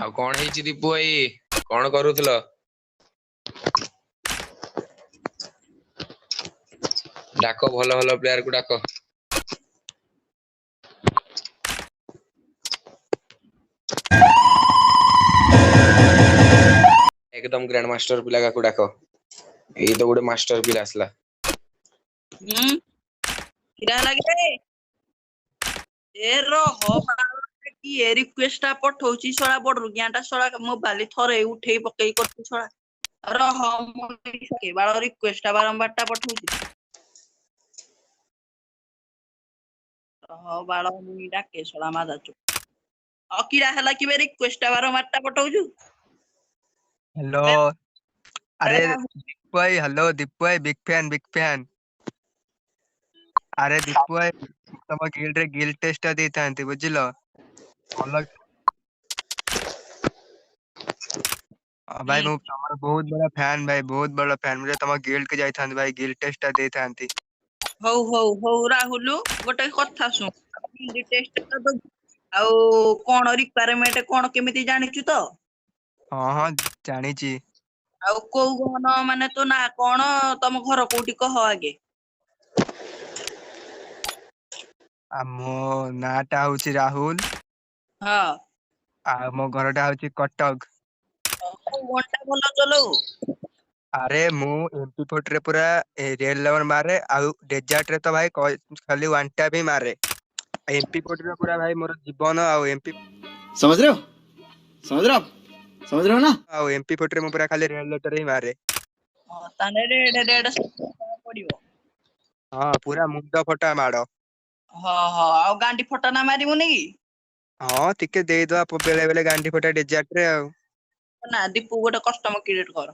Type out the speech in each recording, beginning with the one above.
ଆଉ କଣ ହେଇଛି ଦୀପୁ ଭାଇ? କଣ କରୁଥିଲ? ଡାକ ଭଲ ଭଲ ପ୍ଲେୟାର କୁ ଡାକ। एकदम ग्रैंड मास्टर पिला का डाक। ये तो गोटे मास्टर पिला आसला। किरा लगे एरो हो की ए रिक्वेस्ट पठौची सळा बडरु ज्ञाटा सळा मोबाइल थरे उठेई पकई करती सळा र हो के बाळ रिक्वेस्ट बारंबार टा पठौची हो बाळ मुई डाके सळा मादा चुप अकिरा हला की बे रिक्वेस्ट बारंबार टा पठौजु। हेलो अरे दीपू भाई, हेलो दीपू भाई, बिग फैन। अरे दीपू भाई तम गिल्ड रे गिल्ड टेस्ट देतांती बुझिलो अलग भाई मु तमर बहुत बड़ा फैन भाई, बहुत बड़ा फैन। मुझे तम गिल्ड के जाइथांती भाई, गिल्ड टेस्ट देतांती। हो राहुल गोटे कथा सुन गिल्ड टेस्ट तो आउ कोन रिक्वायरमेंट कोन केमिति जानिचु तो? हां जानी छी। आउ को गन माने तो ना कोन तम घर कोठी कह आगे? मो नाटा होची राहुल। हां आ मो घरटा होची कटक। घंटा बोल चलो अरे मु MP4 रे पूरा रियल लेवल मारे आ डेजर्ट रे तो भाई खाली वन टैप ही मारे। MP4 रे पूरा भाई मोर जीवन आ MP समझ रहे हो ना? आ MP4 रे मु पूरा खाली रियल लेटर ही मारे। ताने रेड पड़िबो। हां पूरा मुंड फटा माडो। हां आ गांडी फटा ना मारिमुनी की? हां टिके दे दो आप बेले बेले गांडी फटा डेजर्ट रे आ ना दीपू गोटे कस्टमर क्रिएट कर।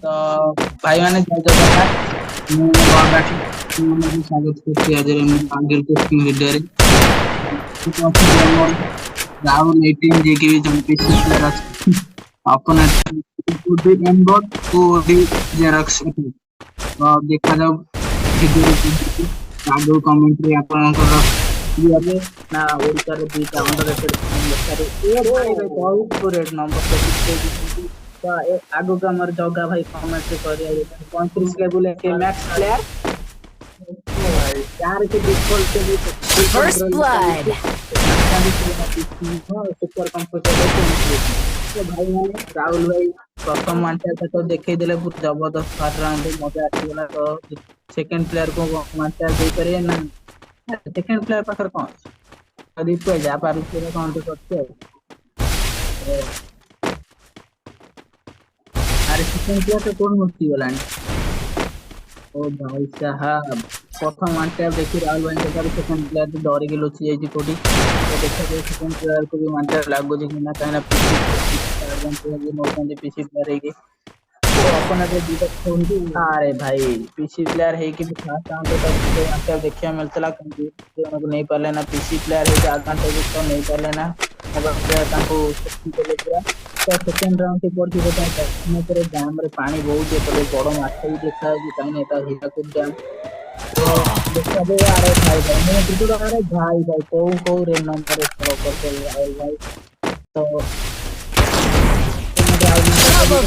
तो भाई मैंने जय जगन्नाथ मैं स्वागत करती आज आगे टेस्टिंग वीडियो राहुल 18 जे के भी जंपी प्लेयर अपन एनबॉट को डी जेरॉक्स तो देखा जाओ वीडियो आगो कमेंट्री आपनकर क्लियर ना ओडिसा रे दुईटा अंडररेटेड ए भाई बहुत रेट नंबर आगो का मर जगा भाई कमेंट करिया 35 लेवल के मैक्स प्लेयर यार के डिफॉल्ट के भी फर्स्ट ब्लड सुपर कंप्यूटर तो भाई मैंने राहुल भाई प्रथम मानता तो देखे देले बहुत जबरदस्त फर्स्ट राउंड में मजा आती गला तो सेकंड प्लेयर को मानता दे करे ना सेकंड प्लेयर पाखर कौन कदी पे जा पार से काउंट करते अरे सेकंड प्लेयर तो कौन मुक्ति गलानी ओ भाई साहब प्रथम वन टैप देखि राहुल भाई के सेकंड प्लेयर तो डरी के लोची जाई कोडी तो देखा जाए सेकंड प्लेयर को भी वन टैप लागो जे ना काना पीसी प्लेयर है के तो अपन के दीटा फोन की अरे भाई पीसी प्लेयर है कि फर्स्ट राउंड तो वन टैप देखिया मिलतला कि को नहीं पाले ना पीसी प्लेयर है आगां तो नहीं पाले ना मगर प्लेयर ताको खेले पूरा तो सेकंड राउंड के पड़ के मैं तेरे डैम रे पानी बहुत है तो बड़ माछ ही देखा कि काई नेता हीराकुद डैम तो देखा दे अरे भाई मैं तो अरे भाई को रे नंबर फॉलो करते भाई तो डबल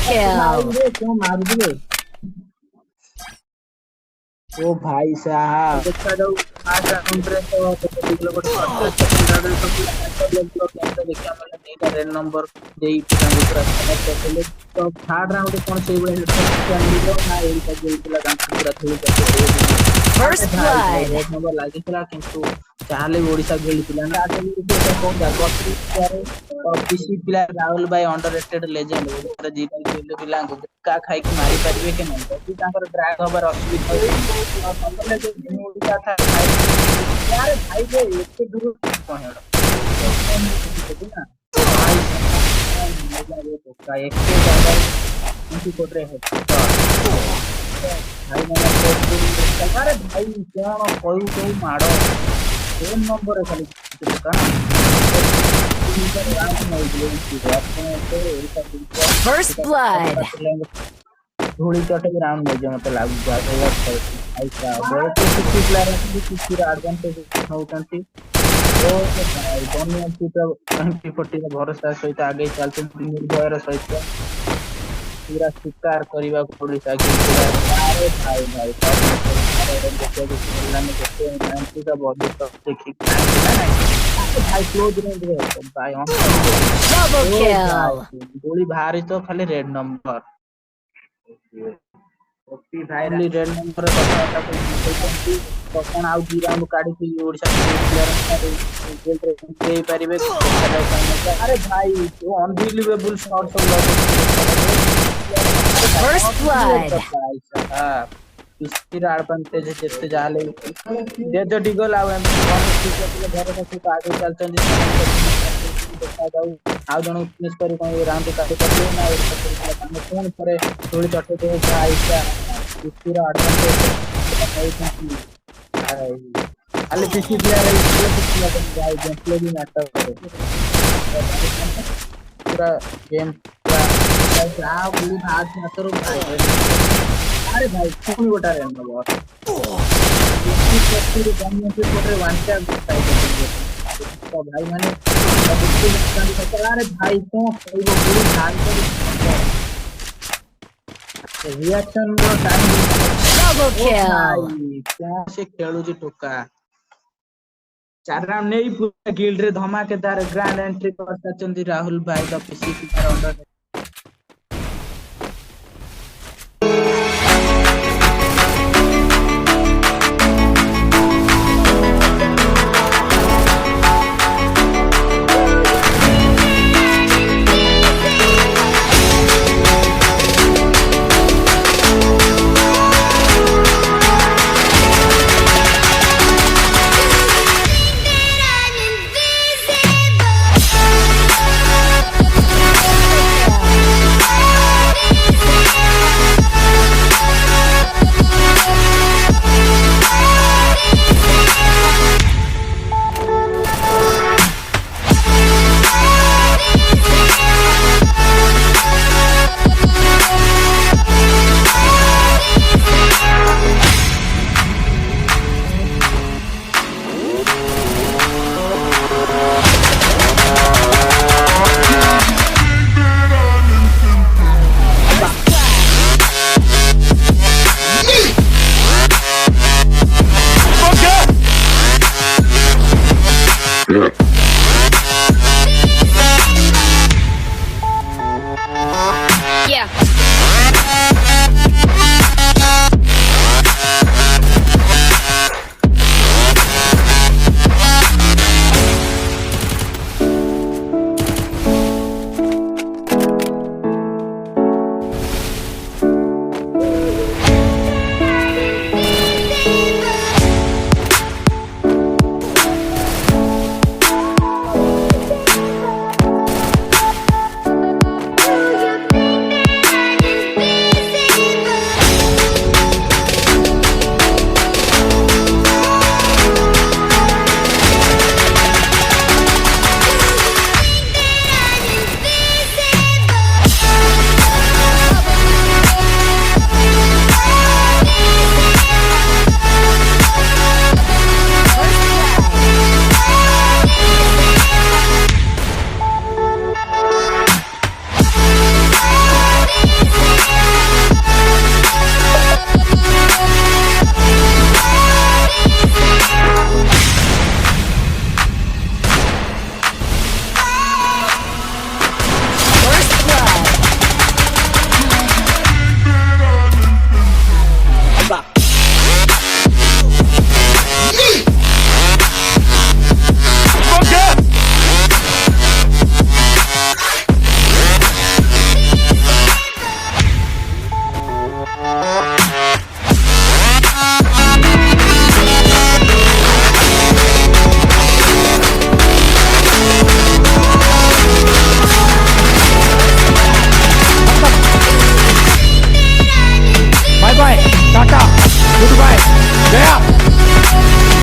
किल मार दिए ओ भाई साहब देखा जाओ आज राउंड रे तो किलोमीटर देखा मैंने नहीं रेड नंबर देई तो थर्ड राउंड कौन से बड़े ना एरी का गेलला पूरा थोड़ी फर्स्ट ब्लड नंबर लागी थला किंतु चाले ओडिसा गेल पिला ना कौन जागो और पीसी प्लेयर राहुल भाई अंडररेटेड लेजेंड ओडिसा जीता गेल पिला का खाई के मारी परिबे के नहीं तो तांकर ड्रैग ओवर असुविधा और सबले जो ओडिसा था यार भाई जे एते दूर पहुंचो ना का एक के ज्यादा उनकी कोट रहे है भाई मैंने अरे भाई कौन कोई मारो फोन नंबर है खाली का First blood. धूली चटे राउंड नहीं जो मत लागू जा ऐसा बहुत किसी प्लेयर है किसी एडवांटेज होउतंती ओ भाई दोनों की तो 2040 का भरोसा सहित आगे चलते निर्भयर सहित पूरा शिकार करबा पड़ी साइकिल अरे भाई भाई नाइनटी का बॉडी देखी भाई क्लोज रेंज रे भाई Double kill. गोली भारी तो खाली रेड नंबर ओपी भाई रेड नंबर कथा कौन आउ दी राउंड काढी की ओडिसा प्लेयर जेल रे दे परिबे अरे भाई वो अनबिलीवेबल शॉट सब First blood. हां किसी राड बनते जेते जाले दे दो डिगल आउ हम ठीक घर का से आगे चलते देखा जाऊ आउ जण फिनिश करी कोन राउंड काढी करले ना हम कोन करे थोड़ी चटे दे भाई क्या किसी राड बनते खाली किसी प्लेयर है भाई गेम प्ले भी मैटर करे पूरा गेम पूरा पूरी हाथ में करो भाई अरे भाई कौन गोटा रे नंबर किसी के गन से कोरे वन टैप तो भाई माने अरे भाई तो वो पूरी ध्यान से रिएक्शन रो टाइम Double kill. कौन से खेलू जी टोका 4 राउंड नहीं पूरा गिल्ड रे धमाकेदार ग्रैंड एंट्री करता चंदी राहुल भाई द पीसी का अंडर